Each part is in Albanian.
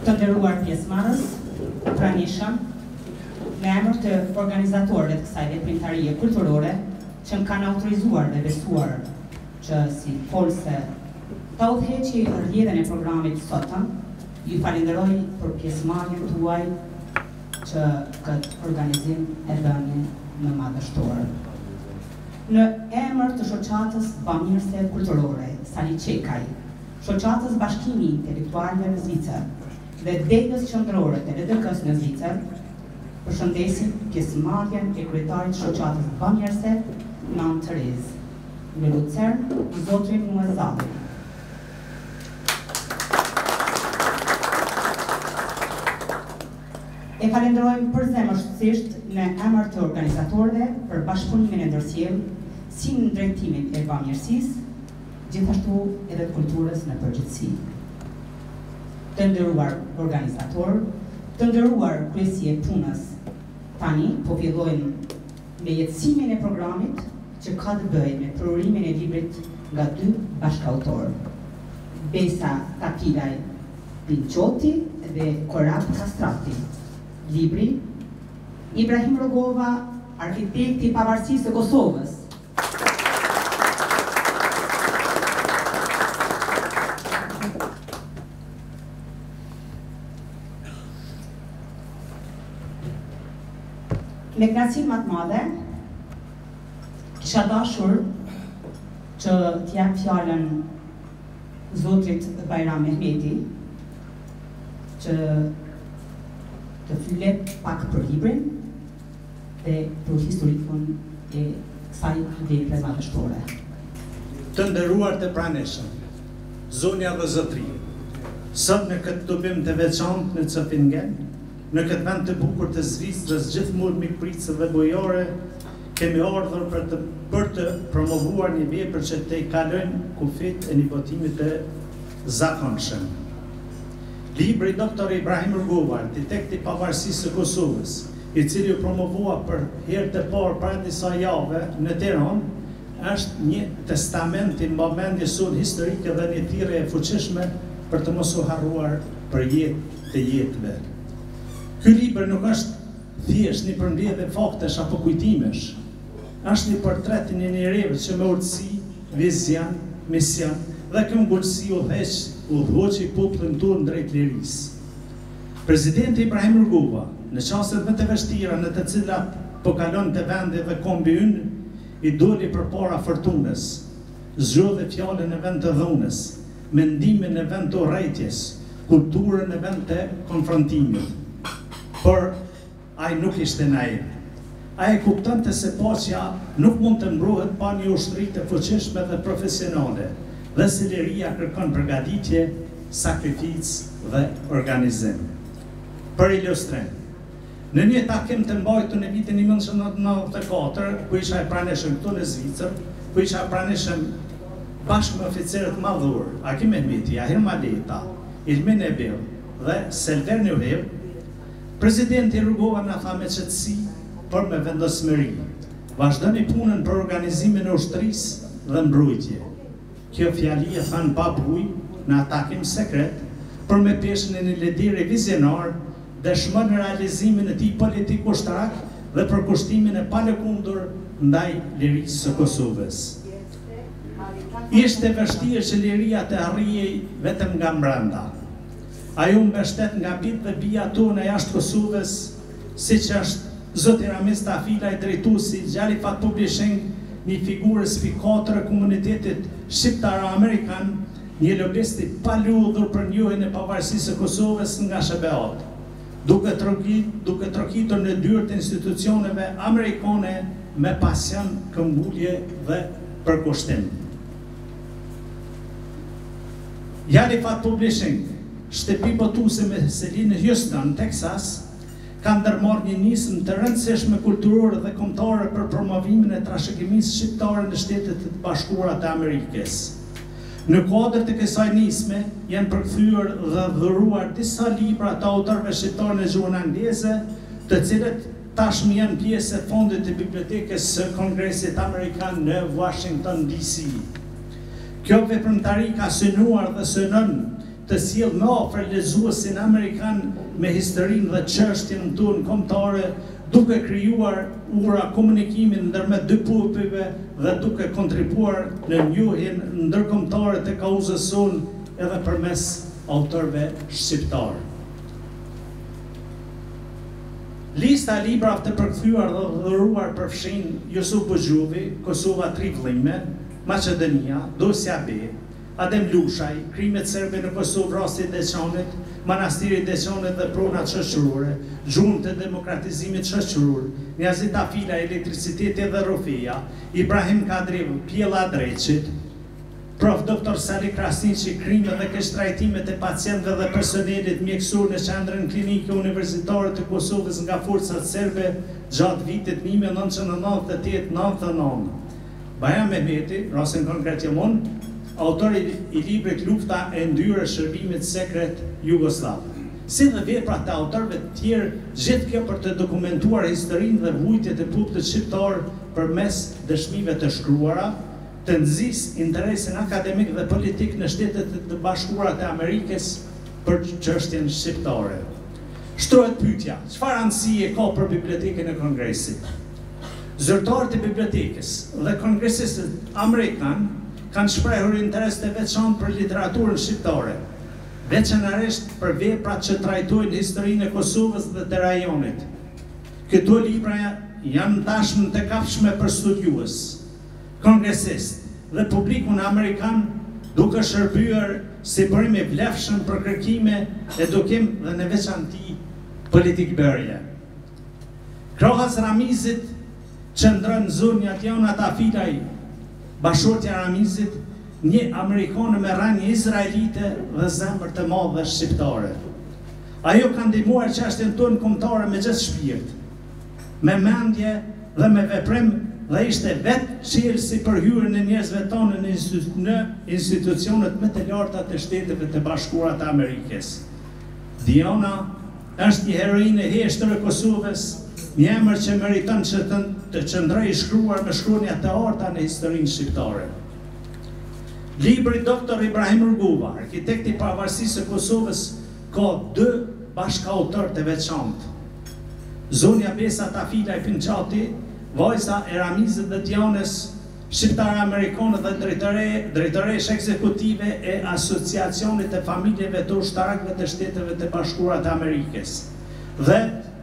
Të nderuar pjesëmarrës, pranishëm, në emër të organizatorëve të kësaj veprimtarie kulturore që më kanë autorizuar dhe besuar që si folse ta udhëheqi rrjedhën e programit sotëm, ju falenderoj për pjesëmarrjen tuaj që këtë organizim e bëni më madhështor. Në emër të shoqatës bamirëse kulturore Sali Qekaj, shoqatës Bashkimi Intelektualëve në Zvicër dhe degës qendrore të LDK-s në Zvicër, përshëndesim pjesëmarrjen e kryetarit shoqatës bamirëse Nan Terez në Lucern, zotrin Muezzalli. E falenderojmë përzemërsisht në emër të organizatorëve për bashkëpunimin e ndërsjellë si në drejtimin e bamirësisë, gjithashtu edhe të kulturës në përgjithësi. Të nderuar organizator, të nderuar kryesi e punës, tani po fillojmë me jetësimin e programit që ka të bëjë me prurimin e librit nga dy bashkautorë, Besa Takilaj Pinçoti dhe Korab Kastrati. Libri Ibrahim Rogova, arkitekti i pavarësisë së Kosovës. Me knaqësi më të madhe, kisha dashur që t'jap fjalën zotrit Bajram Mehmeti, që të flet pak për librin dhe për historikun e kësaj vepre madhështore. Të nderuar të pranishëm, zonja dhe zotri, sot në këtë dobim të veçantë në Copingen, në këtë vend të bukur të Zvicrës, gjithmonë mikpritëse dhe bujore, kemi ardhur për të promovuar një vepër që të i kalojnë kufit e një botimit të zakonshëm. Libri Dr. Ibrahim Rogova, arkitekti i pavarësisë së Kosovës, i cili u promovua për herë të parë para disa javë në Tiranë, është një testament i mbamendjes sonë historike dhe një thirrje e fuqishme për të mos u harruar për jetë të jetëve. Ky libër nuk është thjesht një përmbledhje faktesh apo kujtimesh, është një portret i një njeriu që me urtësi, vizion, mision dhe këmbgulsi udhëhoqi popullin tonë drejt lirisë. Presidenti Ibrahim Rogova, në çastet më të vështira në të cilat po kalonte vendi dhe kombi ynë, i doli përpara fortunës, zgjodhi fjalën në vend të dhunës, mendimin në vend të urrëties, kulturën në vend të konfrontimit. Por ai nuk ishte naiv. Ai kuptonte se paqja nuk mund të mbrohet pa një ushtri të fuqishme dhe profesionale, dhe se liria kërkon përgatitje, sakrificë dhe organizim. Për ilustrim, në një takim të mbajtur në vitin 1994, ku isha i pranishëm këtu në Zvicër, ku isha pranishëm bashkë me oficerët madhur, Akim Mehmeti, Ahir Maleta, Ilmin Ebil dhe Selver Njuhev, presidenti Rogova na tha me qetësi, por me vendosmëri, vazhdoni punën për organizimin e ushtrisë dhe mbrojtje. Kjo fjali e thanë pa buj në takim sekret, për me peshën e një lideri vizionar, dëshmon realizimin e tij politik ushtrak dhe përkushtimin e palëkundur ndaj lirisë së Kosovës. Ishte vështirë që liria të arrijej vetëm nga brenda. Ai u mbështet nga bitë dhe bija tonë jashtë Kosovës, siç është Zoti Ramiz Tafila, i drejtuesi Gjali Fat Publishing, një figurë sfikatore e komunitetit shqiptar-amerikan, një lobist i paludhur për njohjen e pavarësisë së Kosovës nga SBA-t, duke trokitur në dyert e institucioneve amerikane me pasion, këmbgulje dhe përkushtim. Gjali Fat Publishing, shtëpi botuese me selin në Houston, Texas, ka ndërmarrë një nismë të rëndësishme kulturore dhe kombëtare për promovimin e trashëgimisë shqiptare në Shtetet e Bashkuara të Amerikës. Në kuadër të kësaj nisme janë përkthyer dhe dhuruar disa libra të autorëve shqiptarë në gjuhën angleze, të cilët tashmë janë pjesë e fondit të bibliotekës së Kongresit Amerikan në Washington DC. Kjo veprimtari ka synuar dhe synon të sjell më afër lexuesin amerikan me historinë dhe çështjen tonë kombëtare, duke krijuar ura komunikimin ndërmjet dy popujve dhe duke kontribuar në njohjen ndërkombëtare të kauzës sonë edhe përmes autorëve shqiptar. Lista e librave të përkthyer dhe dhuruar përfshin Jusuf Buzhuvi, Kosova 3 vëllime, Maqedonia, Dosja B, Adem Lushaj, krimet serbe në Kosovë, rasti i Deçanit, Manastiri i Deçanit dhe pronat shoqërore, Gjumë të demokratizimit shoqëror, Niazit Afila, elektriciteti dhe rrofeja, Ibrahim Kadri, pjella Dreqit, Prof. Dr. Sali Krasniqi, krimet dhe keqtrajtimet e pacientëve dhe personelit mjekësor në qendrën klinike universitare të Kosovës nga forcat serbe gjatë vitit 1998-99. Bajram Mehmeti, rastin konkret jemon, autori i librit Lufta e ndyrë e shërbimit sekret Jugoslav. Si dhe veprat të autorëve të tjerë, gjithë kjo për të dokumentuar historinë dhe vujtjet e popullit shqiptar përmes dëshmive të shkruara, të nxis interesin akademik dhe politik në Shtetet e Bashkuara të Amerikës për çështjen shqiptare. Shtrohet pyetja, çfarë rëndësie ka për bibliotekën e Kongresit? Zyrtarët e bibliotekës dhe kongresistët amerikan kanë shprehur interes të veçantë për literaturën shqiptare, veçanërisht për veprat që trajtojnë historinë e Kosovës dhe të rajonit. Këto libra janë tashmë të kapshme për studiues, kongresist dhe publikun amerikan, duke shërbyer si burim i vlefshëm për kërkime, edukim dhe në veçanti politikbërje. Krohas Ramizit qëndron zonja Jonat Afilaj, bashortja Ramizit, një Amerikanë me rënie izraelite dhe zemër të madhe shqiptare. Ajo ka ndihmuar çështjen tonë kombëtare me gjithë shpirt, me mendje dhe me veprim, dhe ishte vetë çelësi për hyrjen e njerëzve tonë në institucionet më të larta të Shteteve të Bashkuara të Amerikës. Diana është një heroinë e heshtër e Kosovës, një emër që meriton që të qëndrojë i shkruar me shkronja të arta në historinë shqiptare. Libri Dr. Ibrahim Rugova, arkitekt i pavarësisë së Kosovës, ka 2 bashkautor të veçantë. Zonja Besa Tafila i Pinçati, vajza e Ramizit dhe Dianës, shqiptare amerikane dhe drejtoresh ekzekutive e Asociacionit të Familjeve të Ushtarakëve të Shteteve të Bashkuara të Amerikës. Dhe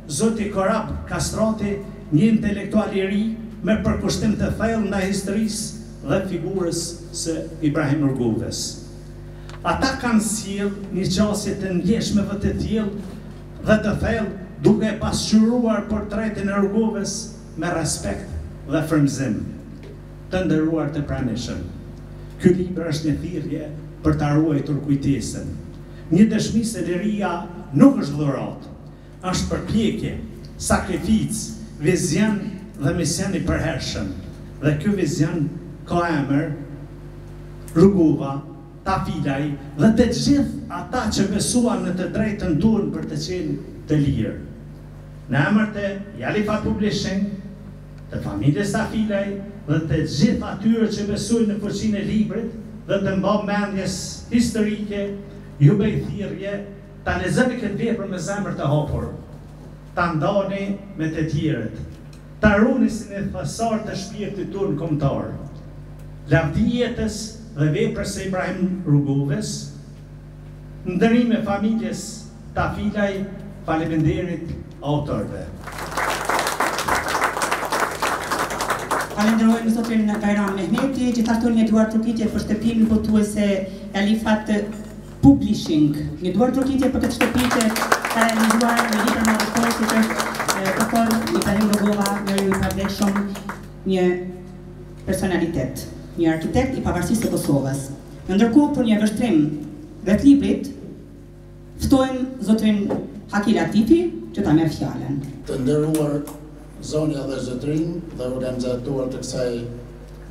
zoti Korab Kastrati, një intelektual i ri me përkushtim të thellë ndaj historisë dhe figurës së Ibrahim Rugovës. Ata kanë sjell një qasje të ndjeshme dhe të tillë dhe të thellë, duke pasqyruar portretin e Rugovës me respekt dhe frymëzim. Të nderuar të pranishëm, ky libër është një thirrje për ta ruajtur kujtesën. Një dëshmi se liria nuk është dhuratë, është përpjekje, sakrificë, vizion dhe mision i përhershëm. Dhe ky vizion ka emër Rugova, Tafilaj dhe të gjithë ata që besuan në të drejtën tonë për të qenë të lirë. Në emër të Jalifa Publishing, të familjes Tafilaj dhe të gjithë atyre që besojnë në fuqinë e librit dhe të mbajnë mendjes historike, ju bëj thirrje ta lexoni këtë vepër me zemër të hapur, ta ndani me të tjerët, ta runi si në thasar të shpirtit tonë kombëtar. Lavdi jetës dhe veprës së Ibrahim Rugovës, ndërim e familjes Tafilaj, faleminderit autorëve. Falenderojmë zotin Bajram Mehmeti, gjithashtu një duar trokitje për shtëpinë botuese Jalifat Publishing. Një duar trokitje për këtë shtëpi që ka realizuar në libër madhështor si që Dr. Ibrahim Rugova, njëri i pavlefshëm, një personalitet, një arkitekt i pavarësisë së Kosovës. Ndërkohë për një vështrim rreth librit, ftojmë zotin Haki Latifi që ta merr fjalën. Të nderuar zonja dhe zotrin dhe organizatuar të kësaj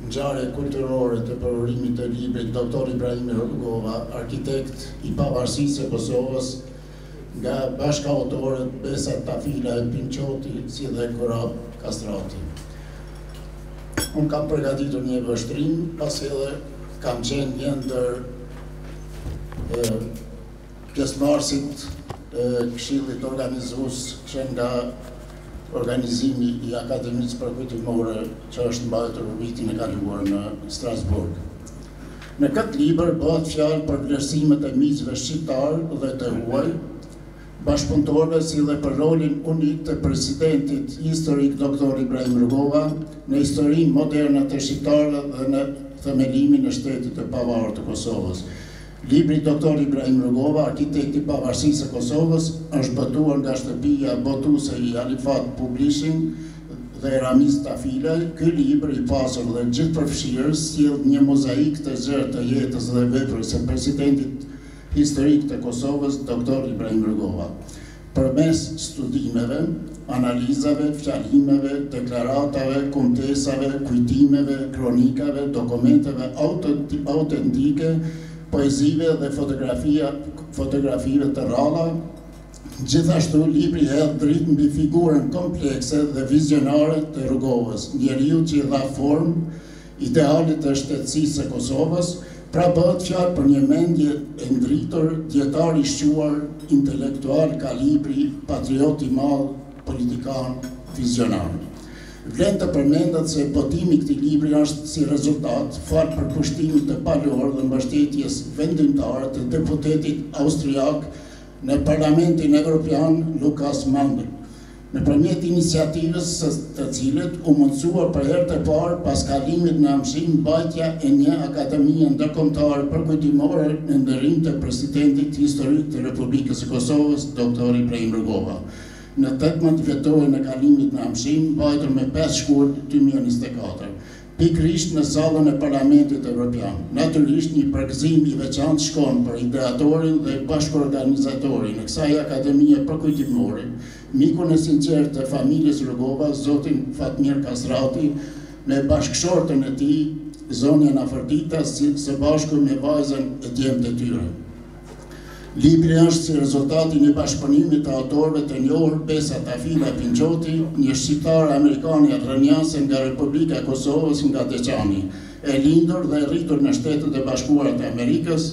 ngjarje kulturore të përhorimit të librit Dr. Ibrahim Rugova, arkitekt i pavarësisë së Kosovës, nga bashkautorët Besa Tafila e Pinçoti, si dhe Korab Kastrati. Unë kam përgatitur një vështrim, pasi edhe kam qenë një ndër pjesëmarrësit Këshillit organizues që nga organizimi i Akademisë Përkujtimore që është mbajtur vitin e kaluar në Strasburg. Në këtë libër bëhet fjalë për vlerësimet e miqve shqiptar dhe të huaj, bashkëpunëtorëve si dhe për rolin unik të presidentit historik Dr. Ibrahim Rugova në historinë moderne të shqiptarëve dhe në themelimin e shtetit të pavarur të Kosovës. Libri Dr. Ibrahim Rugova, arkitekti i pavarësisë së Kosovës, është botuar nga shtëpia botuese i Alifat Publishing dhe Ramis Tafila. Ky libër i pasur dhe gjithëpërfshirës sjell një mozaik të gjerë të jetës dhe veprës së presidentit historik të Kosovës, Dr. Ibrahim Rugova. Përmes studimeve, analizave, fjalimeve, deklaratave, kumtesave, kujtimeve, kronikave, dokumenteve autentike, poezive dhe fotografive të ralla, gjithashtu libri hedh dritë mbi figurën komplekse dhe vizionare të Rugovës, njeriu që i dha formë idealit të shtetësisë së Kosovës, pra bëhet fjalë për një mendje e ndritur, dietar i shquar, intelektual kalibri, patriot i madh, politikan, vizionar. Vlen të përmendet se botimi i këtij libri është si rezultat fal përkushtimit të palor dhe mbështetjes vendimtare të deputetit austriak në Parlamentin Evropian Lukas Mandl, nëpërmjet iniciativës së të cilët u mundsua për herë të parë pas kalimit në amshim mbajtja e një akademie ndërkombëtare përkujtimore në ndërim të presidentit historik të Republikës së Kosovës, Dr. Ibrahim Rugova. Në 18 vjetorën e kalimit në amshim, mbajtur me 5 shkurt 2024, pikërisht në sallën e Parlamentit Evropian. Natyrisht një përgëzim i veçantë shkon për ideatorin dhe bashkëorganizatorin e kësaj akademie përkujtimore, mikun e sinqert të familjes Rugova, zotin Fatmir Kasrati, me bashkëshortën e tij, zonja Naferdita, së bashku me vajzën e djemtë e tyre. Libri është si rezultati një bashkëpunimit të autorëve të njohur Besa Tafila Pinçoti, një shqiptar amerikane rrënjase nga Republika e Kosovës nga Deçani, e lindur dhe rritur në Shtetet e Bashkuara të Amerikës,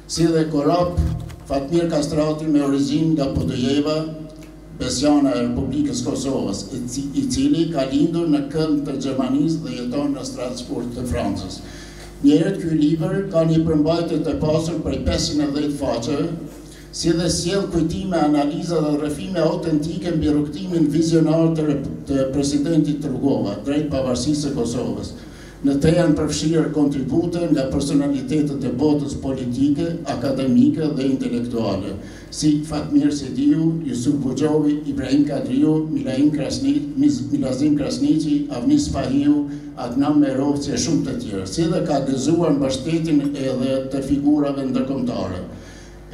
si dhe Korap Fatmir Kastrati me origjinë nga Podujeva, Besiana e Republikës Kosovës, i cili ka lindur në kënd të Gjermanisë dhe jeton në Strasburg të Francës. Njëherët ky libër ka një përmbajtje të pasur prej 510 faqeve, si dhe sjell kujtime, analiza dhe rrëfime autentike mbi rrugtimin vizionar të presidentit Rugova drejt pavarësisë së Kosovës. Në të janë përfshirë kontribute nga personalitetet e botës politike, akademike dhe intelektuale, si Fatmir Sediu, Yusuf Buxhovi, Ibrahim Kadriu, Milazim Krasniqi, Avnis Fahiu, Adnan Merovci e shumë të tjerë, si dhe ka gëzuar mbështetjen edhe të figurave ndërkombëtare.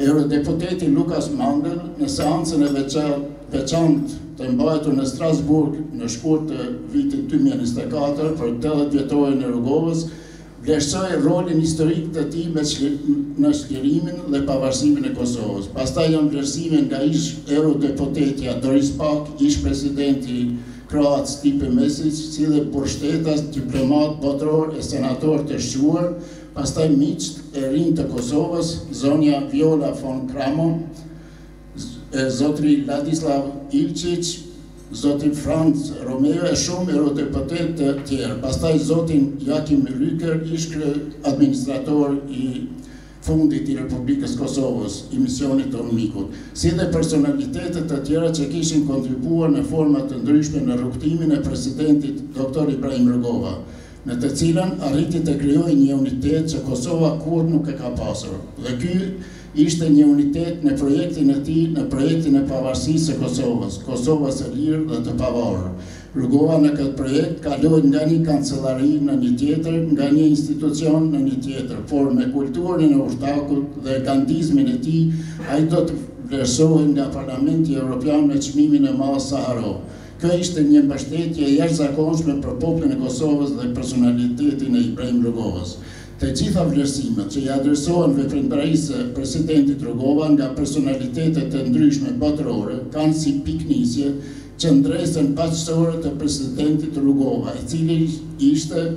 Eurodeputeti Lukas Mandl në seancën e veçantë të mbajtur në Strasburg në shkurt të vitit 2024 për 80 vjetorin e Rugovës, vlerësoi rolin historik të tij në çlirimin dhe pavarësimin e Kosovës. Pastaj janë vlerësime nga ish eurodeputeti Doris Pak, ish presidenti kroat Stipe Mesic, si dhe pushtetas, diplomat, botror e senator të shquar, pastaj miqt e rinj të Kosovës, zonja Viola von Kramo, zotri Ladislav Ilčić, zotin Franz Romeo e shumë eurodeputet të tjerë. Pastaj zotin Joachim Rüker, ish administrator i fundit i Republikës Kosovës, i misionit të UNMIK-ut, si dhe personalitetet të tjera që kishin kontribuar në forma të ndryshme në rrugtimin e presidentit Dr. Ibrahim Rugova, në të cilën arriti të krijojë një unitet që Kosova kurrë nuk e ka pasur. Dhe ky ishte një unitet në projektin e tij, në projektin e pavarësisë së Kosovës, Kosovës së lirë dhe të pavarur. Rugova në këtë projekt kaloi nga një kancellari në një tjetër, nga një institucion në një tjetër, por me kulturën e ushtakut dhe gandizmin e tij, ai do të vlerësohej nga Parlamenti Evropian me çmimin e madh Saharov. Kjo ishte një mbështetje e jashtëzakonshme për popullin e Kosovës dhe personalitetin e Ibrahim Rugovës. Të gjitha vlerësimet që i adresohen veprimtarisë presidentit Rugova nga personalitetet e ndryshme botërore kanë si piknisje qëndresën paqësore të presidentit Rugova, i cili ishte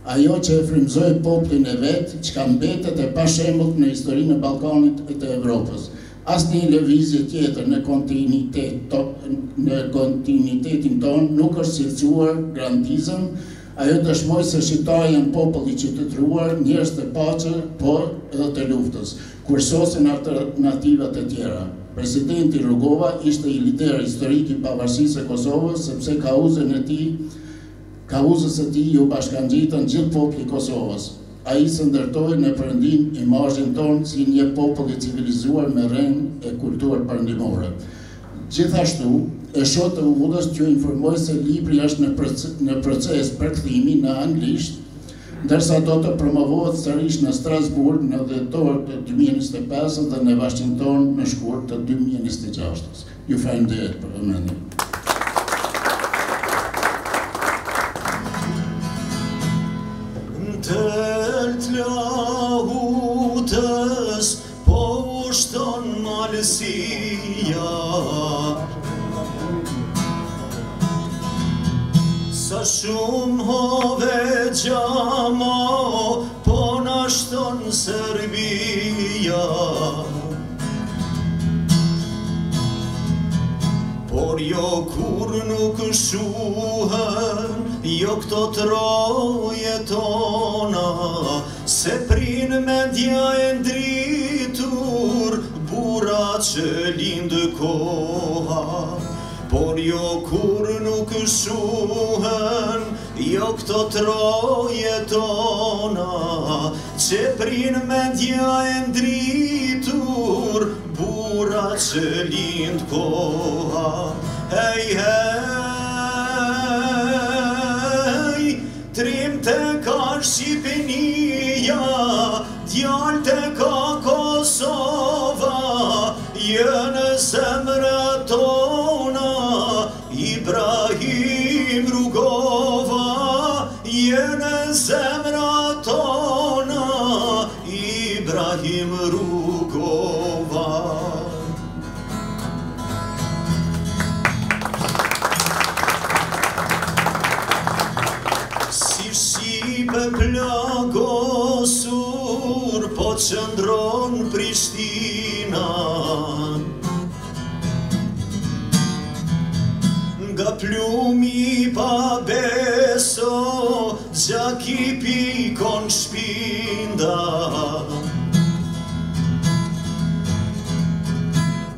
ajo që e frymëzoi popullin e vet, çka mbetet e pashembull në historinë e Ballkanit e të Evropës. Asnjë lëvizje tjetër në kontinuitetin tonë nuk është cilësuar grandizëm. Ajo dëshmoi se shqiptarët janë popull i qytetëruar, njerëz të paqe, por edhe të luftës, kursosen alternativat e tjera. Presidenti Rugova ishte i lider historik i pavarësisë së Kosovës, sepse kauzës së tij ju bashkangjitën gjithë populli i Kosovës. Ai së ndërtoi në perëndim imazhin tonë si një popull i civilizuar me rrenë e kulturë perëndimore. Gjithashtu, e shoh të udhës që informoi se libri është në proces përkthimi në anglisht, ndërsa do të promovohet sërish në Strasburg në dhjetor të 2025 dhe në Washington në shkurt të 2026. Ju falenderoj për vëmendjen. Të lahutës po ushton malësia, sa shumë hove gjama po nashton Serbia. Por jo kur nuk shuhen, jo këto troje tona, se prin mendja e ndritur, bura që lindë koha. Por jo kur nuk shuhen, jo këto troje tona, që prin mendja e ndritur, bura që lind koha. Hej, hej, trim të ka Shqipënia, djallë të ka Kosova, jënë zemrat tona, Ibrahim Rugova, jënë zemrat tona, Ibrahim Rugova. Si Shqipe plagosur, po qëndron Prishtina, nga plumi pa beso, gjaki pikon shpinda.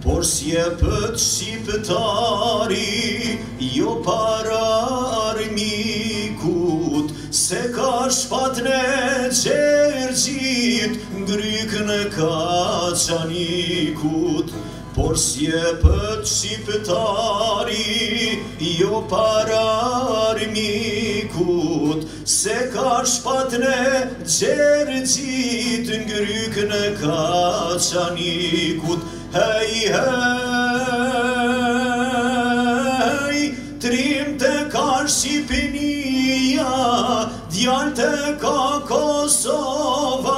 Por s'jepët shqiptari, jo para armikut, se ka shpat në Gjergjit, ngryk në Kaçanikut. Por s'jepët shqiptari, jo para armikut, se ka shpat në Gjergjit, ngryk në Kaçanikut. Hej, hej, trim të ka Shqipënia, djallë të ka Kosova,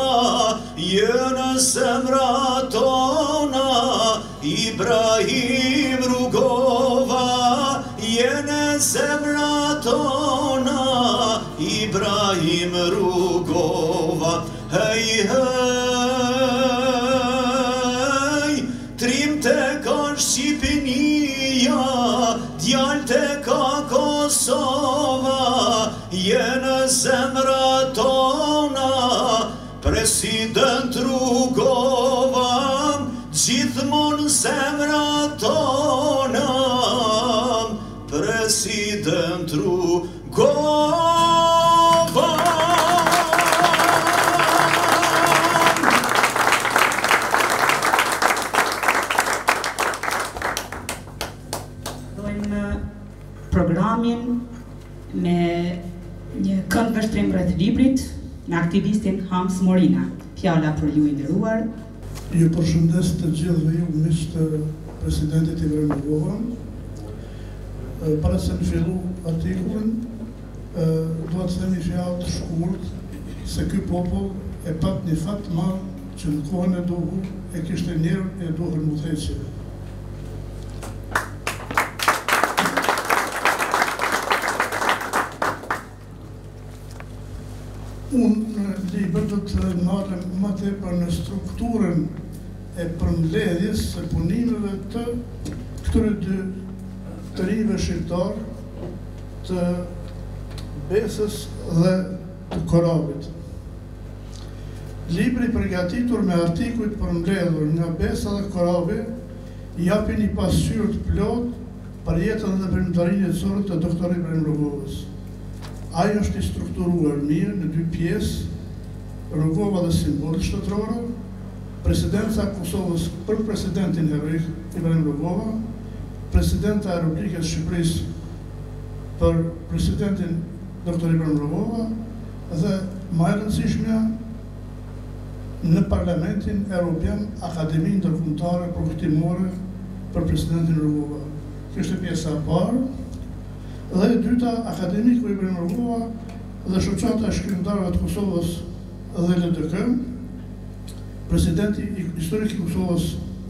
jënë zemrat tona, Ibrahim Rugova, jënë zemrat tona, Ibrahim Rugova. Hej, hej, trim të ka Shqipënia, djallë të ka Kosova, jënë zemrat tona, President Rugova, gjithmon zemrat tona, President Rugova. Programin me një këngë vështrim rreth librit me aktivistin Hams Morina. Fjala për ju i nderuar. Ju përshëndes të gjithëve ju miq të presidentit Ibrahim Rugova. Para se të fillu artikullin, do të them një fjalë të shkurt se ky popull e pat një fat të madh që në kohën e duhur e kishte njerë e duhur në udhëheqje. libër do të ndalem më tepër në strukturën e përmbledhjes së punimeve të këtyre dy të rinjve shqiptar të Besës dhe të Korabit. Libri përgatitur me artikujt përmbledhur nga Besa dhe Korabi japin një pasqyrë të plot për jetën dhe veprimtarinë jetësore të doktorit Ibrahim Rugovës. Ai është i strukturuar mirë në dy pjesë, Rugova dhe simbolit shtetëror, presidenca e Kosovës për presidentin heroik Ibrahim Rugova, presidenta e Republikës Shqipërisë për presidentin Dr. Ibrahim Rugova dhe më e rëndësishmja në Parlamentin Evropian Akademinë Ndërkombëtare Përkushtimore për presidentin Rugova. Kjo është pjesa e parë. Dhe e dyta, akademiku Ibrahim Rugova dhe shoqata e shkrimtarëve të Kosovës dhe LDK, presidenti historik i Kosovës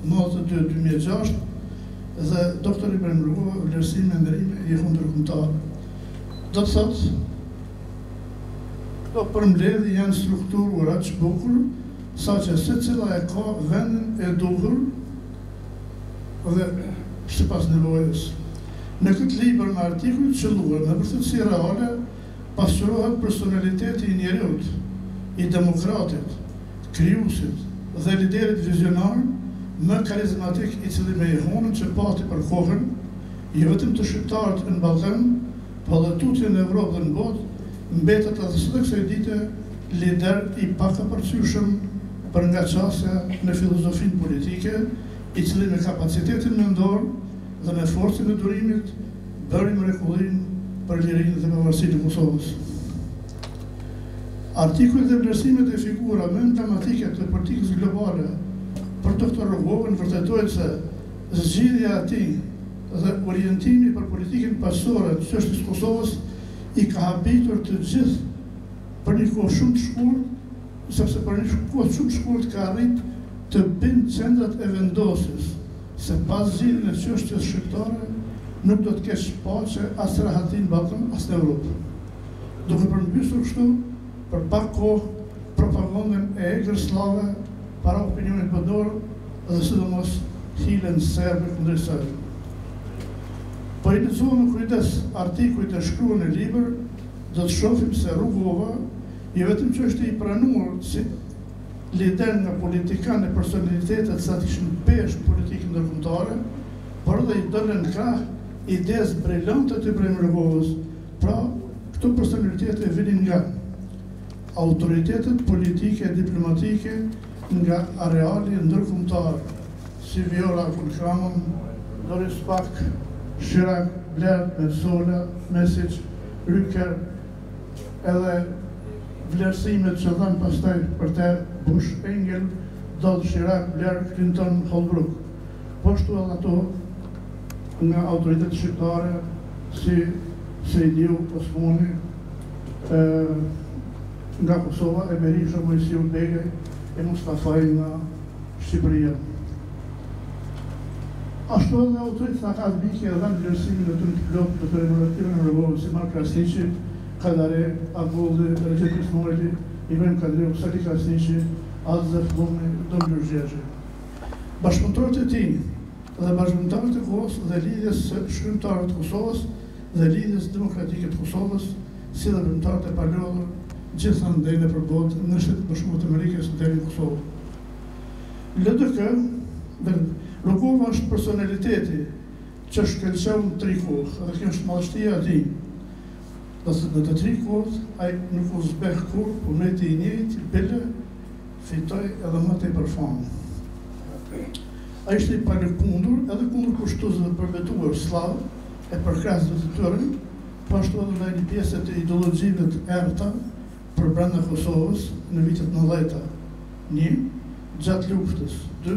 92-2006 dhe Dr. Ibrahim Rugova, vlerësim me nderime e jehun ndërkombëtar. Do të thotë, këto përmbledhje janë strukturuara aq bukur, saqë secila e ka vendin e duhur dhe sipas nevojës. Në këtë libër me artikuj qëlluar me përshtatësi reale, pasqyrohet personaliteti i njeriut, i demokratit, krijuesit dhe liderit vizionar më karizmatik i cili me jehonën që pati për kohën, jo vetëm të shqiptarët në Ballkan, po dhe tutje në Evropë dhe në botë, mbetet edhe së kësaj dite lider i pakapërcyeshëm për nga qasja në filozofinë politike, i cili me kapacitetin mendor dhe me forcën e durimit bëri mrekullin për lirinë dhe pavarësinë e Kosovës. Artikujt dhe vlerësimet e figura më emblematike të politikës globale për Dr. Rugovën vërtetojnë se zgjidhja e tij dhe orientimi për politikën pasore të çështjes Kosovës i ka habitur të gjithë për një kohë shumë të shkurt, sepse për një kohë shumë të shkurt ka arrit të bindë qendrat e vendosjes, se pas zgjidhjen e çështjes shqiptare nuk do të kesh paqe as rahati në Ballkan as në Europë. Duke përmbysur kështu për pak kohë propagandën e egër slave para opinionit botëror dhe sidomos hilen serbe kundër saj. Po i lexuam me kujdes artikujt e shkruar në libër, do të shohim se Rugova jo vetëm që është i pranuar si lider nga politikanë e personalitetet sa të ishin pesh politikën ndërkombëtare, por dhe i dolën krah idesë brillante të Ibrahim Rugovës. Pra, këto personalitete vinin nga autoritetet politike e diplomatike nga areali ndërkombëtar, si Viola von Kramon, Doris Pack, Chirac, Blair, Metsola, Mesic, Rücker, edhe vlerësimet që dhanë pastaj për te Bush, Engel, Dodd, Chirac, Blair, Clinton, Holbrooke. Po ashtu edhe ato nga autoritetet shqiptare si Sejdiu, Osmani, nga Kosova, e Berisha, Mojsiu Begej, e Mustafaj nga Shqipëria. Ashtu edhe autoritet akademike e dhanë vlerësimin e tyre të plot të memorativën e Rugovës, si Mark Krasniqi, Kadare, Agolli, Recep Ismaili, Ibrahim Kadriu, Sali Krasniqi, Azef Lumi, Don Gjurgjeshi. Bashkëpunëtorët e tij dhe bashkëpunëtarët e kohës dhe lidhjes së shkrimtarëve të Kosovës dhe lidhjes demokratike të Kosovës, si dhe veprimtarët e palodhur gjithandej në përbot në Shtetet Bashkuara të Amerikës deri në Kosovë. LDK, Rugova është personaliteti që shkelqeu në tri kohë, dhe kjo është madhështia e tij. Në të tri kohët, ai nuk u zbeh kur, por në të i njëjtë, bile, fitoj edhe më tepër famë. Ai ishte i palëkundur, edhe kundër kushtuzëve të përbetuar slav, e përkrahësve të tyre, po ashtu edhe ndaj një pjesë të ideologjive të errta për brenda Kosovës në vitet 90-a, gjatë luftës, 2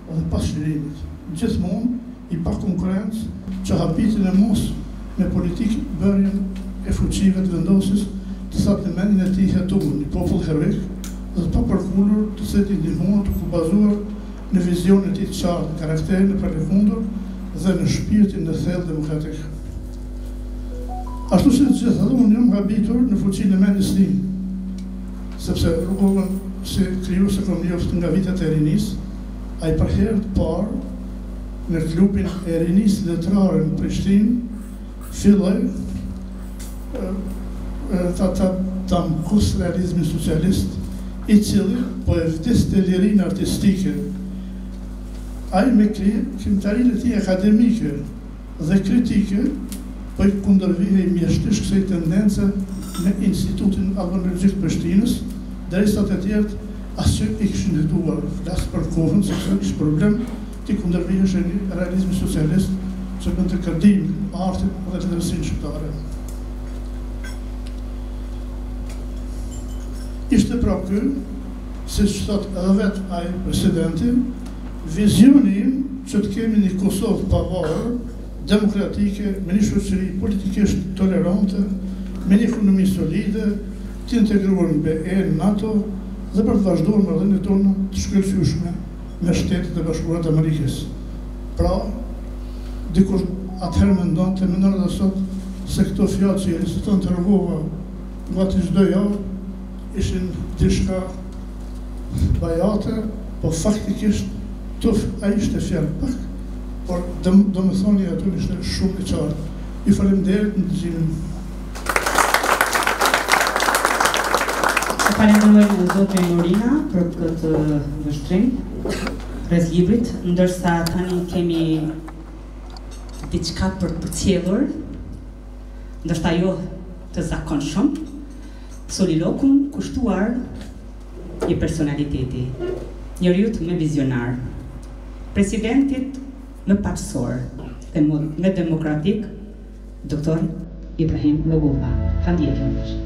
dhe pas shlirimit, gjithmonë i pa konkurrencë që habitin e mos me politikë bërjen e fuqive të vendosjes të thatë në mendin e tij hetuar një popull heroik dhe të papërkullur të cilit i ndihmuar të bazuar në vizionin e tij të qartë, karakterin e palëkundur dhe në shpirtin e thellë demokratik. Ashtu si të gjithë, edhe unë jam habitur në fuqinë e mendjes tim, sepse Rugova si krijues e kam njoftë nga vitet e rinisë, ai për herë të parë në klubin e rinisë letrare në Prishtinë filloi ta mkus realizmin socialist, i cili po e vdes të lirinë artistike. Ai me krimtarinë e tij akademike dhe kritike po i kundërvihej mjeshtrisht kësaj tendence në Institutin Albaniologjik të Prishtinës, derisa të tjerët asgjë i kishin hetuar, flas për kohën sepse ishte problem ti kundërvihesh një realizmi socialist që bën të kërdim artin dhe letërsinë shqiptare. Ishte pra ky, siç thot edhe vetë ai presidenti, vizioni im që të kemi një Kosovë të pavarur, demokratike, me një shoqëri politikisht tolerante, me një ekonomi solide, të integruar në BE, në NATO dhe për të vazhduar marrëdhëniet tona të shkëlqyeshme me Shtetet e Bashkuara të Amerikës. Pra, dikush atëherë mendonte edhe sot se këto fjalë që i reciton të Rugova gati çdo javë ishin diçka bajate, po faktikisht ai ishte fjalë pak, por domethënia aty ishte shumë e qartë. Ju falenderoj në dëgjimin. Falenderoj zotin Lorina për këtë vështrim rreth librit, ndërsa tani kemi diçka për të përcjellur, ndërsa jo të zakonshëm, solilokun kushtuar i personaliteti, njeriut me vizionar, presidentit më paçsor dhe më demokratik, Dr. Ibrahim Rugova. Faleminderit.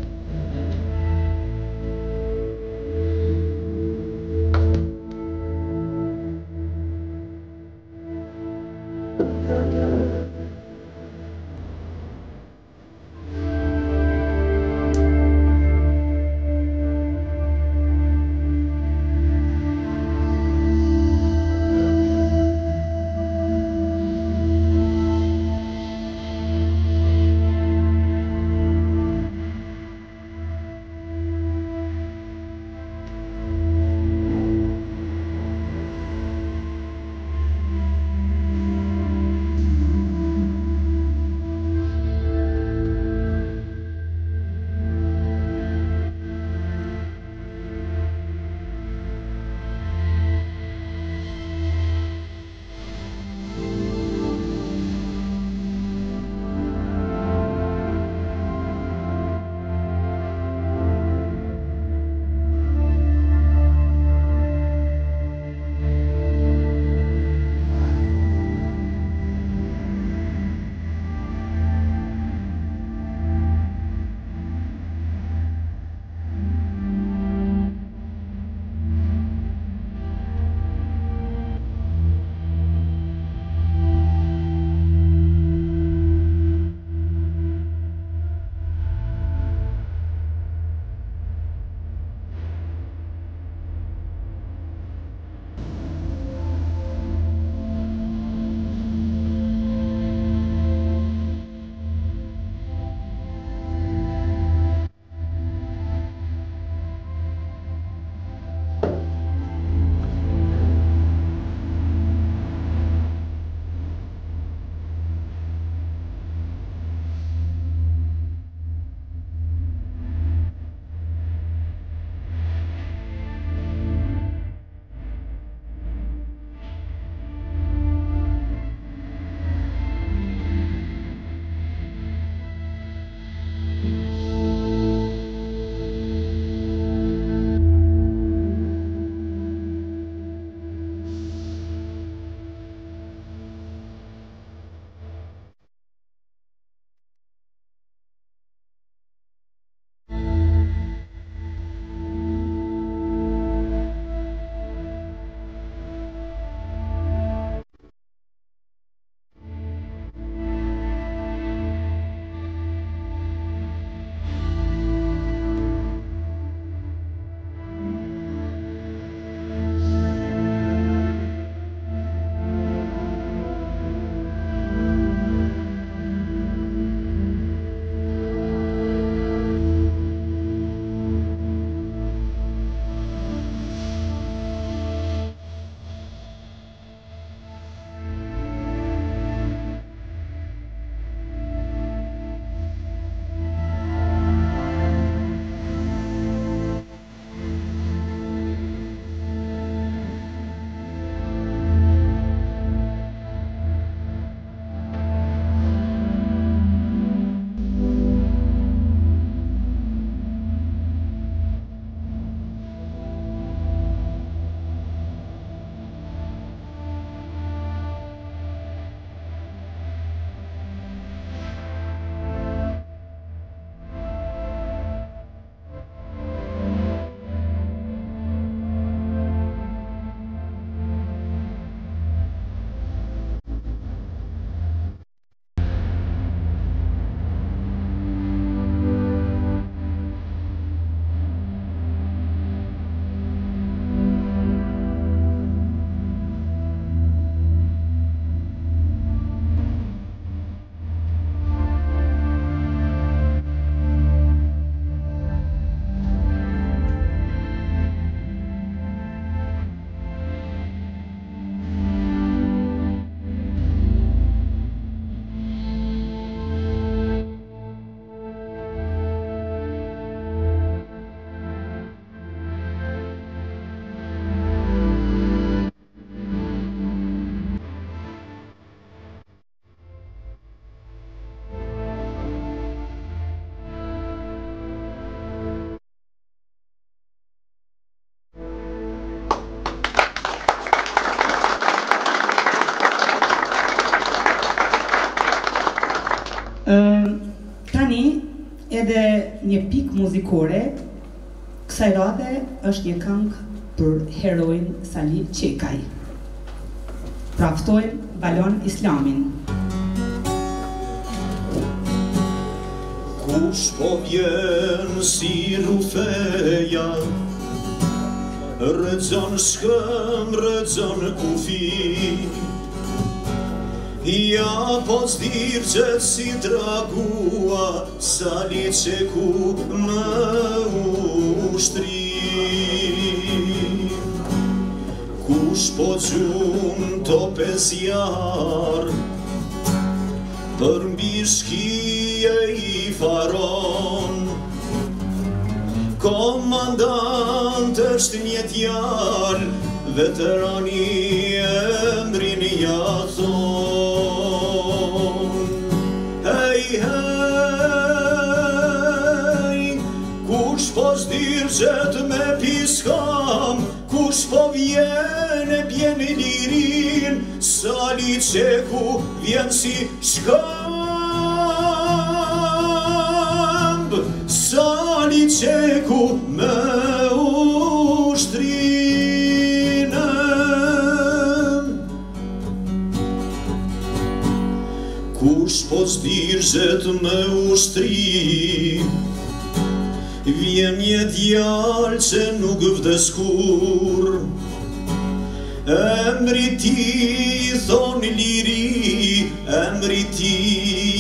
Tani edhe një pikë muzikore, kësaj radhe është një këngë për heroin Salih Qekaj. Pra ftojmë Balon Islamin. Kush po vjen si rufeja, rëzon shkëm, rëzon kufi, ja po zdirqet si dragua, Salih Qeku më ushtri. Kush po gjun to pesjar, për mbi shkije i faron, komandant është një djalë, veterani emrin ja thon. Hej, hej, kush po zdirqet me piskam, kush po vjen e bjen lirin, Salih Qeku vjen si shkamb, Salih Qeku me ushtrinen. Kush po zdirqet me ushtri, vjen një djalë që nuk vdes kur, emri ti i thon liri, emri ti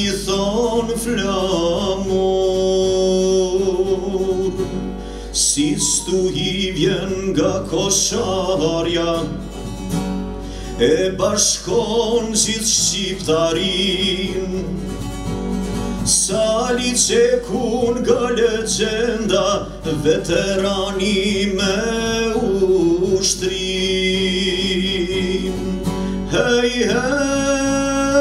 i thon flamur. Si stuhi vjen nga kosharja, e bashkon gjithë shqiptarin, Salih Qeku nga legenda, veterani me ushtrim. Hej, hej,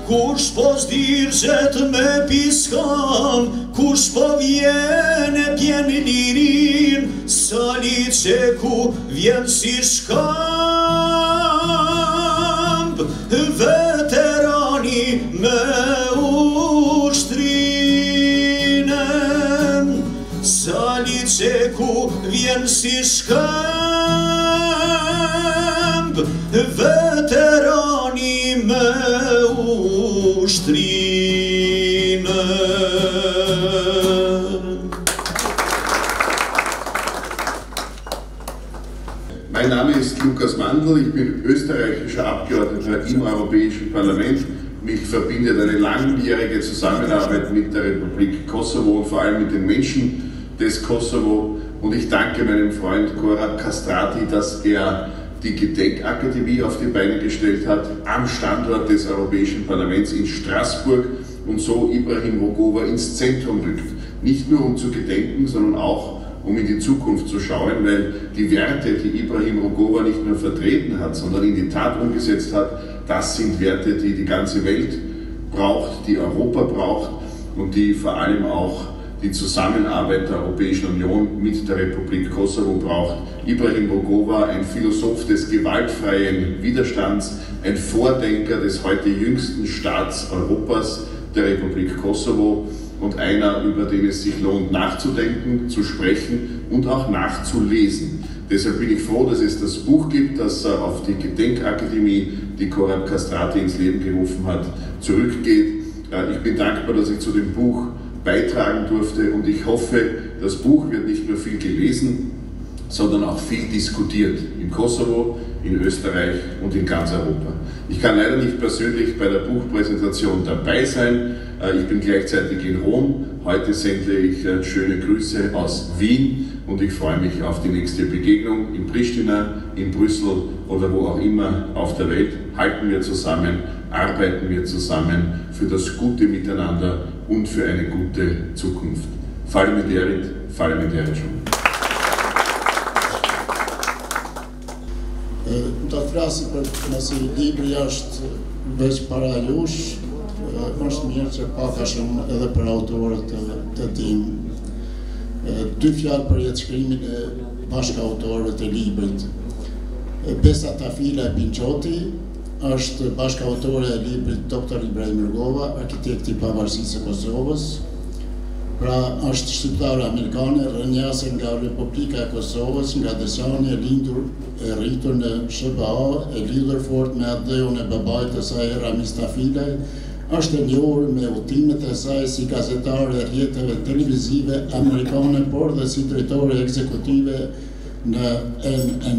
kush po zdirqet me piskam, kush po vjen e bjen lirin, Salih Qeku vjen si shkamb, veterani me ushtrinen. Salih Qeku vjen si shkamb, veterani me ushtrinen. Mein Name ist Lukas Mandl, ich bin österreichischer Abgeordneter im Europäischen Parlament. Mich verbindet eine langjährige Zusammenarbeit mit der Republik Kosovo und vor allem mit den Menschen des Kosovo. Und ich danke meinem Freund Korab Kastrati, dass er die Gedenkakademie auf die Beine gestellt hat, am Standort des Europäischen Parlaments in Straßburg und so Ibrahim Rugova ins Zentrum rückt. Nicht nur um zu gedenken, sondern auch um in die Zukunft zu schauen, weil die Werte, die Ibrahim Rugova nicht nur vertreten hat, sondern in die Tat umgesetzt hat, das sind Werte, die die ganze Welt braucht, die Europa braucht und die vor allem auch die Zusammenarbeit der Europäischen Union mit der Republik Kosovo braucht. Ibrahim Rugova, ein Philosoph des gewaltfreien Widerstands, ein Vordenker des heute jüngsten Staats Europas, der Republik Kosovo, und einer, über den es sich lohnt nachzudenken, zu sprechen und auch nachzulesen. Deshalb bin ich froh, dass es das Buch gibt, das auf die Gedenkakademie, die Korab Kastrati ins Leben gerufen hat, zurückgeht. Ich bin dankbar, dass ich zu dem Buch beitragen durfte und ich hoffe, das Buch wird nicht nur viel gelesen, sondern auch viel diskutiert im Kosovo, in Österreich und in ganz Europa. Ich kann leider nicht persönlich bei der Buchpräsentation dabei sein. Ich bin gleichzeitig in Rom. Heute sende ich schöne Grüße aus Wien und ich freue mich auf die nächste Begegnung in Pristina, in Brüssel oder wo auch immer auf der Welt. Halten wir zusammen, arbeiten wir zusammen für das gute Miteinander und für eine gute Zukunft. Faleminderit, shumë. Do të flasim për nëse libri është veç para jush, është mirë që pakashëm edhe për autorët të tim. Dy fjalë për jetëshkrimin e bashkautorëve të librit. Besa Tafila Binqoti është bashkëautore e librit Dr. Ibrahim Rugova, arkitekti i pavarësisë së Kosovës. Pra është shqiptare amerikane, rrënjase nga Republika e Kosovës, nga Desjani, e rritur në SBA, e lidhur fort me atë e babait të saj Ramis Tafilaj. Është e njohur me udhëtimet e saj si gazetare e rrjeteve televizive amerikane, por dhe si drejtore ekzekutive në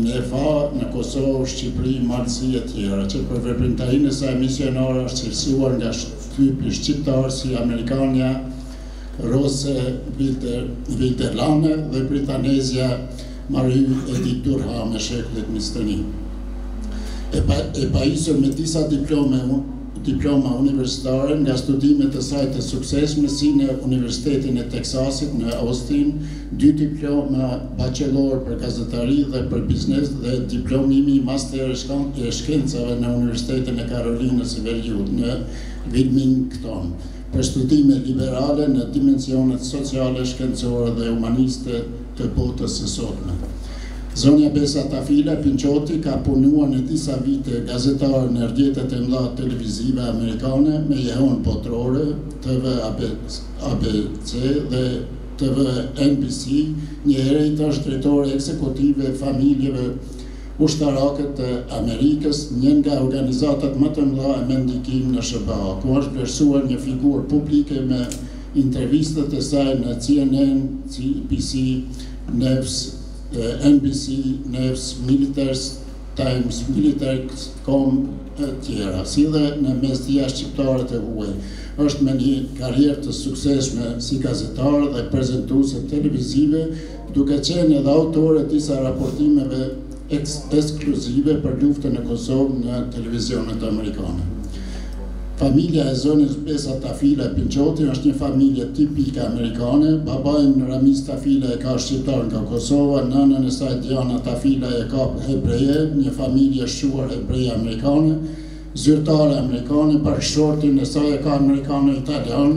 NFA, në Kosovë, Shqipëri, Malësi e tjera, që për veprimtarinë e saj misionare është cilësuar nga shtypi shqiptar si Amerikania, Rose Vilterlane dhe Britanezja Marie Edith Durham e shekullit 21. E pajisur me disa diploma universitare nga studimet e saj të suksesshme si në Universitetin e Teksasit në Austin, 2 diploma bachelor për gazetari dhe për biznes dhe diplomimi master e shkencave në Universitetin e Karolinës së Veriut në Wilmington, për studime liberale në dimensionet sociale, shkencore dhe humaniste të botës së sotme. Zonja Besa Tafila Pinçoti ka punuar në disa vite gazetare në rrjetet e mëdha televizive amerikane me Jehon Botrore, TV ABC dhe TV NBC, njëherët është drejtore ekzekutive e familjeve ushtarake të Amerikës, një nga organizatat më të mëdha e mendikim në SBA, ku është vlerësuar një figurë publike me intervistat e saj në CNN, CBC, News, NBC, News, Military Times, Military.com e tjera, si dhe në mesdia shqiptare të huaj. Është me një karrierë të suksesshme si gazetar dhe prezantuese televizive, duke qenë edhe autore të disa raportimeve ekskluzive për luftën e Kosovës në televizionet amerikane. Familja e zonës Besa Tafila Pinçoti është një familje tipike amerikane. Babai Ramis Tafila e ka shqiptar nga Kosova, nënën e saj Diana Tafila e ka hebreje, një familje shquar hebreje amerikane, zyrtare amerikane, bashkëshortin e saj e ka amerikane italian,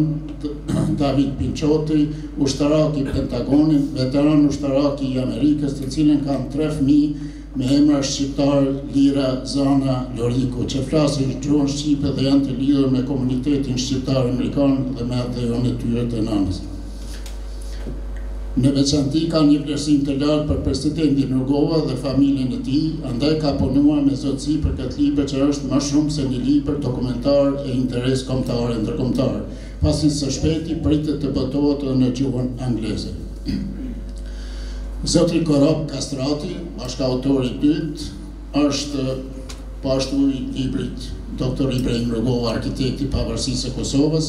David Pinçoti, ushtarak i Pentagonit, veteran ushtarak i Amerikës, të cilën kanë 3 fëmijë me emra shqiptar Lira, Zana, Loriku, që flasin gjuhën shqipe dhe janë të lidhur me komunitetin shqiptar amerikan dhe me atë e tyre të nënës. Në veçanti ka një vlerësim të lartë për presidentin Rugova dhe familjen e tij, andaj ka punuar me zotësi për këtë libër që është më shumë se një libër dokumentar e interes kombëtar e ndërkombëtar, pasi së shpejti pritet të botohet edhe në gjuhën angleze. Zotri Korop Kastrati, bashkëautori i dytë, është pashtu i librit Dr. Ibrahim Rugova, arkitekti i pavarësisë së Kosovës,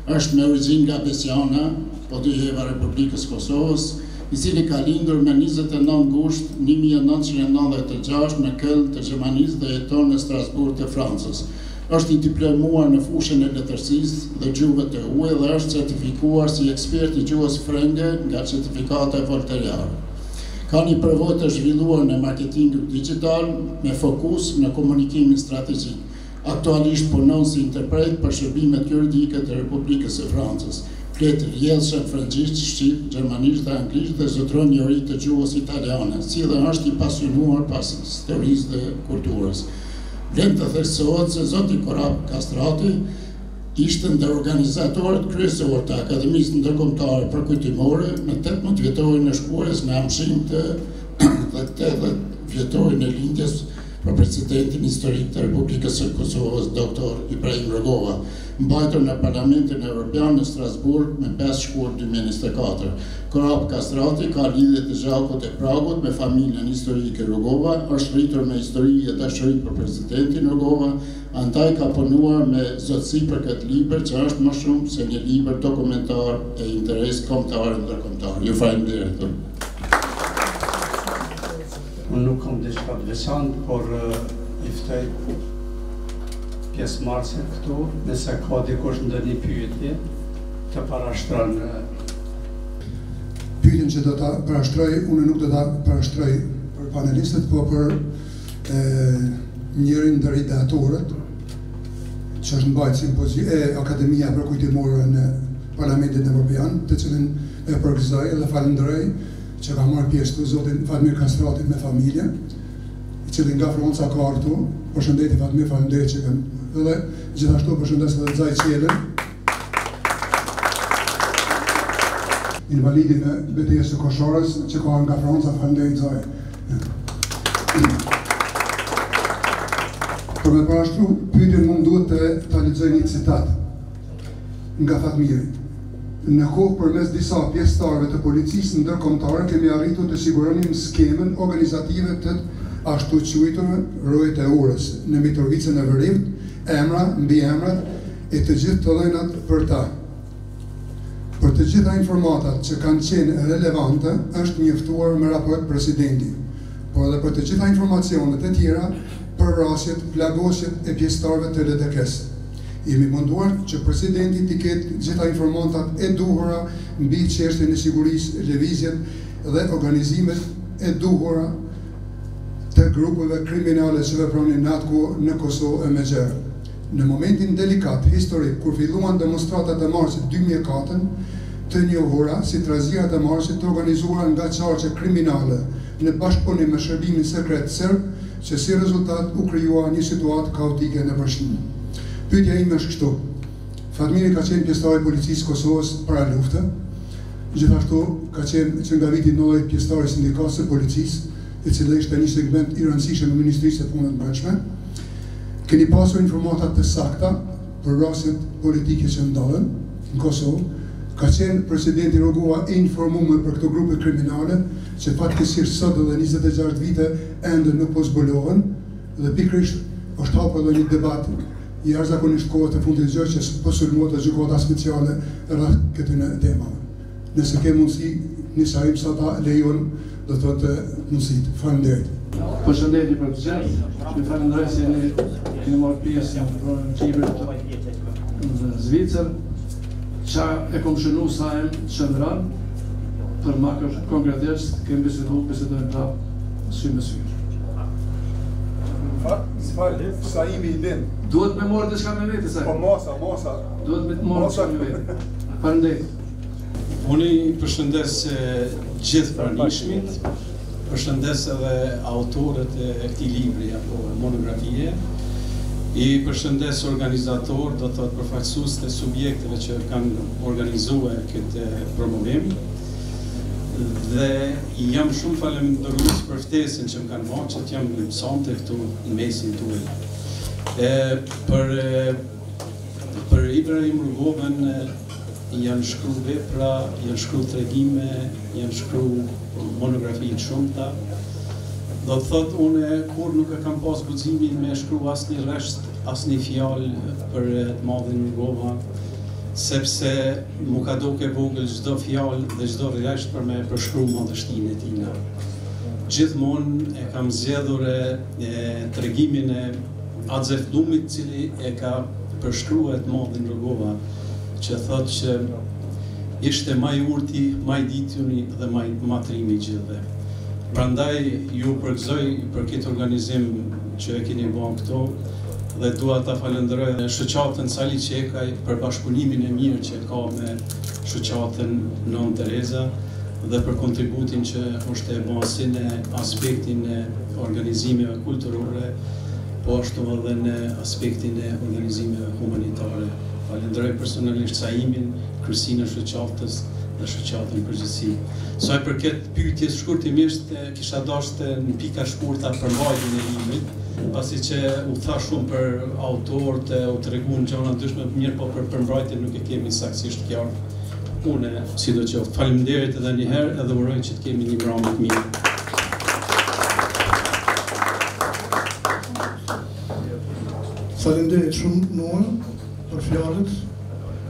është me origjinë nga Besjana, podijeva Republikës Kosovës, i cili ka lindur me 29 gusht 1996 në Köln të Gjermanisë dhe jeton në Strasbourg të Francës. Është i diplomuar në fushën e letërsisë dhe gjuhëve të huaj dhe është certifikuar si ekspert i gjuhës frënge nga certifikata volteriare. Ka një përvojë të zhvilluar në marketingu digital me fokus në komunikimin strategjik. Aktualisht punon si interpret për shërbimet juridike të Republikës së Francës. Flet rrjedhshëm frëngjisht, shqip, gjermanisht dhe anglisht dhe zotron njëri të gjuhës italiane, si dhe është i pasionuar pas historisë dhe kulturës. Vlen të theksohet se zoti Korop Kastrati ishte ndër organizatorët kryesorë të Akademisë Ndërkombëtare Përkujtimore në 18 vjetorin e shkuarjes me amshim të 80 vjetorin e lindjes për presidentin historik të Republikës së Kosovës, Dr. Ibrahim Rugova, mbajtur në Parlamentin Evropian në Strasbourg me 5 shkurt 2024. Korop Kastrati ka lidhje të gjakut e pragut me familjen historike Rugova, është rritur me histori e dashuri për presidentin Rugova, andaj ka punuar me zotësi për këtë libër që është më shumë se një libër dokumentar e interes kombëtar dhe ndërkombëtar. Ju falenderoj. Unë nuk kam diçka të veçantë, por i ftoj pjesëmarrësit këtu, nëse ka dikush ndonjë pyetje të parashtron. Pyetjen që do ta parashtroj, unë nuk do ta parashtroj për panelistët, po për njërin ndër ideatorët, që është mbajtë simpozion e Akademia Përkujtimore në Parlamentin Evropian, të cilin e përgëzoj dhe falenderoj që ka marrë pjesë të zotin Fatmir Kastrati me familje, i cili nga Franca ka ardhur Përshëndetje Fatmir, faleminderit që kanë. Edhe gjithashtu përshëndes edhe Xaj Qelën, invalidin e betejës së Koshorës, që ka nga Franca, faleminderit Xaj. Për me parashtru pyetjen mund duhet ta lexoj një citat nga Fatmiri. Në kohë përmes disa pjesëtarëve të policisë ndërkombëtare kemi arritur të siguronim skemën organizative të ashtu quajturve rojet e urës në Mitrovicën e Veriut, emra mbi emrat e të gjithë të llojnat për ta. Për të gjitha informatat që kanë qenë relevante është njoftuar me raport presidenti, por edhe për të gjitha informacionet e tjera për rasjet, plagosjet e pjesëtarëve të LDK-s. Jemi munduar që presidenti t'i ketë gjitha informatat e duhura mbi çështjen e sigurisë, lëvizjen dhe organizimet e duhura të grupeve kriminale që vepronin në atë kohë në Kosovë e Mexherë. Në momentin delikat historik kur filluan demonstratat e marsit 2004, të njohura si trazirat e marsit të organizuara nga qarqe kriminale në bashkëpunim me shërbimin sekret serb, që si rezultat u krijua një situatë kaotike në Prishtinë. Pyetja ime është kështu. Fatmiri ka qenë pjesëtar i policisë Kosovës para lufte, gjithashtu ka qenë që nga viti 90 pjesëtar i sindikatës së policisë, e cila ishte një segment i rëndësishëm në Ministrisë së Punëve të Brendshme. Keni pasur informata të sakta për rastet politike që ndodhen në Kosovë. Ka qenë presidenti Rogova e informuar për këto grupe kriminale që fatkeqësisht sot edhe 26 vite ende nuk po zbulohen dhe pikërisht është hapur edhe një debat i jashtëzakonisht kohë të fundit gjë që po sulmohet gjykata speciale rreth këtyre temave. Nëse ke mundësi, nisa im sa ta lejon do thotë mundësit. Faleminderit. Përshëndetje për të gjithë. Ju falenderoj se keni marrë pjesë në pronën Kibrit në Zvicër. Qa e kom shënu sa e qëndran, për makër konkretisht kemi bisedojnë prapë sy me sy. Sa imi i din. Duhet me morë të shka me vete, saj. Po mosa. Duhet me morë të shka me vete. Faleminderit. Unë i përshëndes gjithë pranishmit, përshëndes edhe autorët e këtij libri apo monografie, i përshëndes organizator, do të thotë përfaqësues të subjekteve që kanë organizuar këtë promovim, dhe jam shumë falënderues për ftesën që më kanë marrë që t'jam mësonte këtu në mesin tuaj. Për Ibrahim Rugovën janë shkru vepra, janë shkru tregime, janë shkru monografi të shumta. Do të thotë unë kur nuk e kam pas guximin me shkru asnjë rresht, asnjë fjalë për të madhin Rugova, sepse mu ka duke vogël çdo fjalë dhe çdo rresht për me përshkruar madhështinë e tina. Gjithmonë e kam zgjedhur tregimin e Atzerflumit, cili e ka përshkruar të madhin Rugova, që thotë që ishte maj urti, maj ditjuni dhe maj matrimi gjithve. Prandaj ju përgëzoj për këtë organizim që e keni bën këto dhe dua ta falenderoj dhe shoqatën Sali Qekaj për bashkëpunimin e mirë që ka me shoqatën Nën Tereza dhe për kontributin që është e bën si në aspektin e organizimeve kulturore, po ashtu edhe në aspektin e organizimeve humanitare. Falenderoj personalisht Saimin, kryesinë e shoqatës dhe shoqatën përgjithësi. Sa i përket pyetjes shkurtimisht, kisha dashur në pika shkurta përmbajtjen e limit, pasi që u tha shumë për autorët, u treguan gjëra ndryshme të mirë, po për përmbajtjen nuk e kemi saktësisht qartë. Unë sidoqoftë faleminderit edhe një herë edhe uroj që të kemi një mbrëmje të mirë. Faleminderit shumë Noa për fjalët,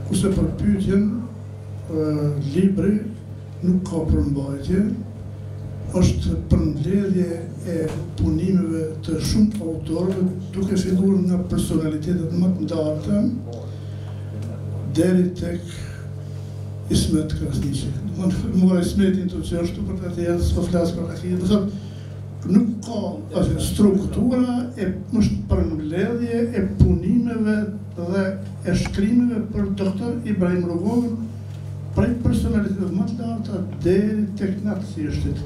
kurse për pyetjen libri nuk ka përmbajtje, është përmbledhje e punimeve të shumë autorëve, duke filluar nga personalitetet më të ndarta deri tek Ismet Krasniqi. Mora Ismetin të që është për të jetë, s'po flas për akide, do thotë nuk ka struktura, është përmbledhje e punimeve dhe e shkrimeve për doktor Ibrahim Rugovën, prej personalitetet më të larta deri tek natësishtit.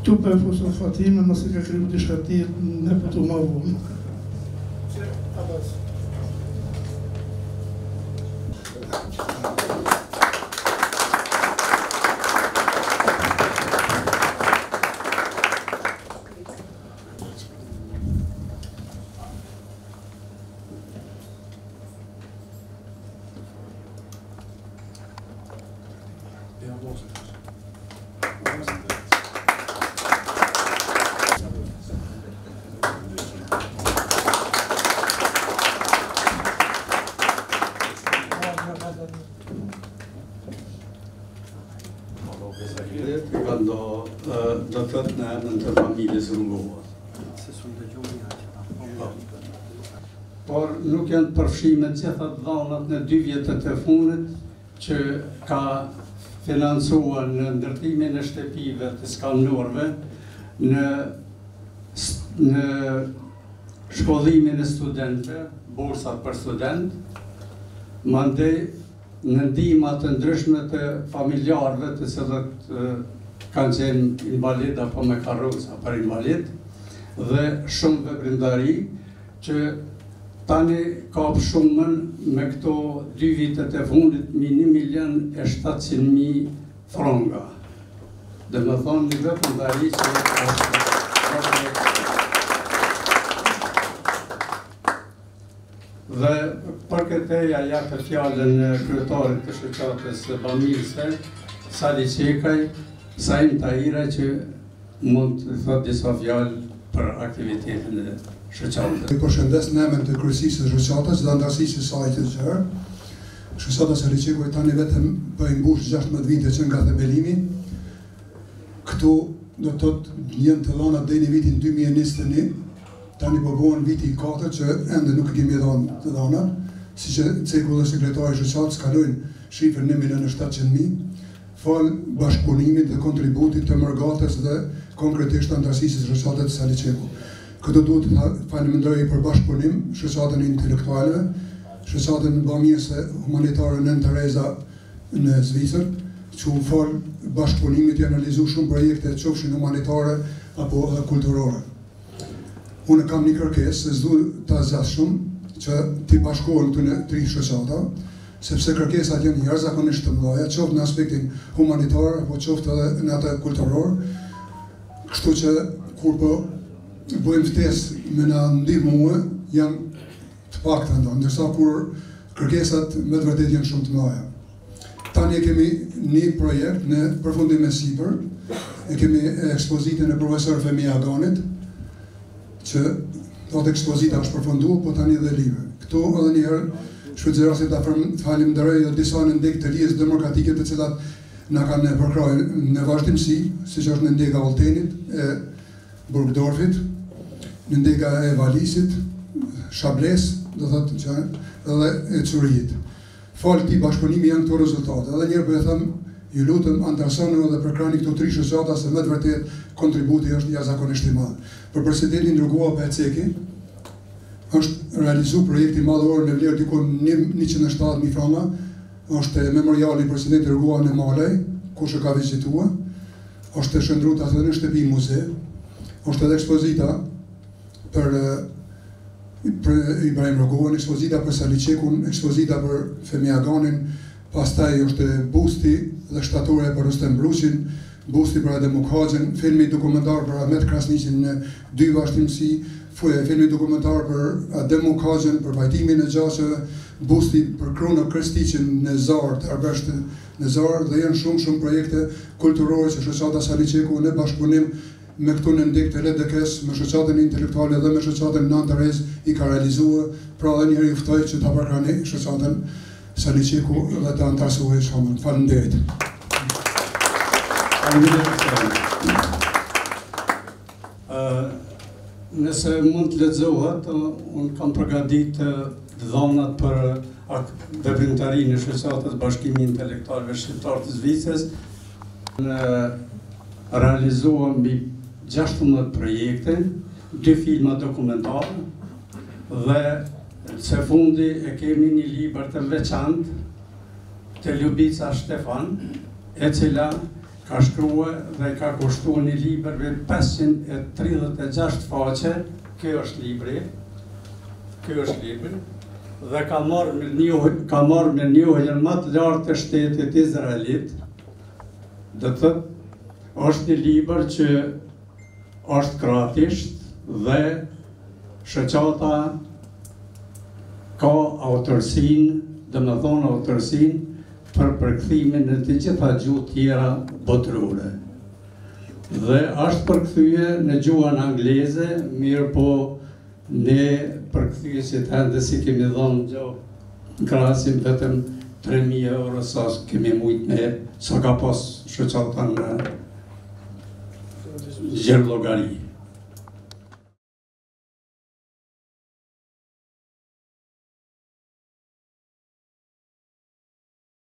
Tu për fusën Fatime, mëse ka kryu të shkatir në pëtu ma vonë. Do të thëtë në emën të familjes Rungova. Por nuk janë përfshime gjitha dhonat në 2 vjetët e fundit që ka financuar në ndërtimin e shtëpive të skamnorëve, në shkollimin e studentëve, bursat për student, mandej në ndihma të ndryshme të familjarëve të cilët kanë qenë invalid apo me karroca për invalid, dhe shumë veprimtari që tani ka shumën me këto 2 vitet e fundit mi 1.700.000 fronga. Dhe me thonë një veprimtari që dhe për këteja ja për fjallën kryetarit të shoqatës bamirëse, Sali Qekaj, Saim Tahira që mund të thot disa fjallë për aktivitetin e shoqatës. I përshëndes në emën të kryesisë së shoqatës dhe antarësisë së saj të gjerë. Shoqata Sali Qekaj tani vetëm për imbush 16 vite që nga thebelimi. Këtu do të thotë njën të dhona deri në vitin 2021, tani po bëhen viti i 4 që ende nuk kemi dhënë të dhona, siç e ceku dhe sekretari i shoqatës kalojnë shifrën 1.700.000. Fal bashkëpunimit dhe kontributit të Mërgatës dhe konkretisht antarësisë së shoqatës Sali Qeku. Këto duhet të falenderoj për bashkëpunim shoqatën intelektualëve, shoqatën bamirëse humanitare Nën Tereza në Zvicër, që u fal bashkëpunimit janë realizuar shumë projekte qofshin humanitare apo edhe kulturore. Unë kam një kërkesë, se s'du ta zgjat shumë, që t'i bashkohen këtu në 3 shoqata, sepse kërkesat janë jashtëzakonisht të mëdha, qoftë në aspektin humanitar apo qoftë edhe në atë kulturor. Kështu që kur po bëjmë ftesë me na ndihmue, janë të pakta ndonë, ndërsa kur kërkesat me të vërtetë janë shumë të mëdha. Tani kemi një projekt në përfundim me sipër, kemi ekspozitën e profesor Femia Aganit, që do të ekspozita është përfunduar, po tani edhe live. Këtu edhe një herë shfrytëzoj rastin ta falenderoj edhe disa ndeg të lijes demokratike të cilat na kanë përkrahur në vazhdimsi, siç është në ndega Voltenit, e Burgdorfit, në ndega e Valisit, Shables, do thotë që edhe e Curijit. Falë këtij bashkëpunimi janë këto rezultate. Edhe një herë po e them, ju lutem antarësoni edhe përkrahni këto 3 shoqata se me të vërtetë kontributi është jashtëzakonisht i madh. Për presidentin Rugova Peceki, është realizuar projekti madhor me vlerë diku 170.000 franga, është memoriali presidentit Rugova në Malaj, kush e ka vizituar, është shndruar atë në shtëpi muze, është edhe ekspozita për Ibrahim Rogovën, ekspozita për Sali Qekun, ekspozita për Femia Aganin, pastaj është busti dhe shtature për Rustem Bruqin, busti për Adem Mukhajën, filmi dokumentar për Ahmet Krasniqin në 2 vazhdimsi, filmi dokumentar për Adem Mukhajën për pajtimin e gjashëve, busti për Kruno Krstiqin në Zar, të arbesht në Zar, dhe janë shumë projekte kulturore që shoqata Sali Qeku në bashkëpunim me këtu në ndek të LDK-s, me shoqatën intelektuale dhe me shoqatën Nën Terezë i ka realizuar, pra dhe njëri uftoj që ta përkrahni shoqatën Sali Qeku dhe ta antarësuaj shamën. Faleminderit. Nëse mund të lexohet, unë kam përgatitur dhonat për veprimtarinë e shoqatës Bashkimi Intelektualëve Shqiptar të Zvicrës. Realizuam mbi 16 projekte, 2 filma dokumentarë dhe së fundi e kemi një libër të veçantë të Ljubica Shtefan, e cila ka shkruar dhe ka kushtuar një libër me 536 faqe. Ky është libri. Dhe ka marrë me njohjen më të lartë të shtetit izraelit. Do thotë është një libër që është kratisht dhe shoqata ka autorsinë, domethënë autorsinë për përkthimin në të gjitha gjuhët tjera botërore. Dhe është përkthyer në gjuhën angleze, mirë po ne përkthyesit ende si kemi dhënë gjatë krahasim vetëm 3.000 euro sa kemi mujt me sa ka pas shoqata në gjerë llogari.